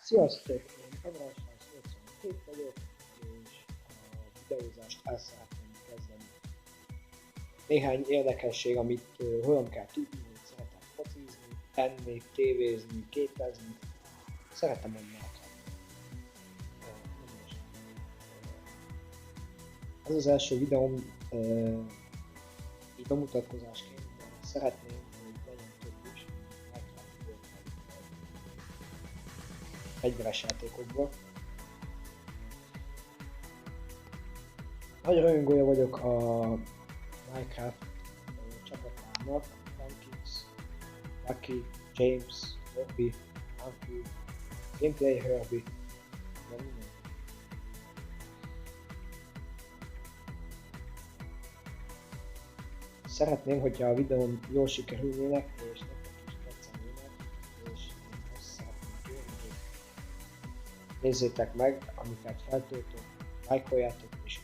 Sziasztok! Én András 82 vagyok, és a videózást el szeretném kezdeni. Néhány érdekesség, amit hogyan kell tudni, hogy szeretem focizni, enni, tévézni, képezni. Szeretem önmagát. Ez az első videóm így bemutatkozásként, de szeretném, hogy legyen több is Minecraft fegyveres játékokból. Nagy rajongója vagyok a Minecraft csapatának, Pankix, Lucky, James, Bobby, Anki, Gameplay Herbie, de minden. Szeretném, hogyha a videón jól sikerülnének, és nektek is tetszenének, és én azt szeretném kérni, hogy nézzétek meg, amiket feltöltök, lájkoljátok, és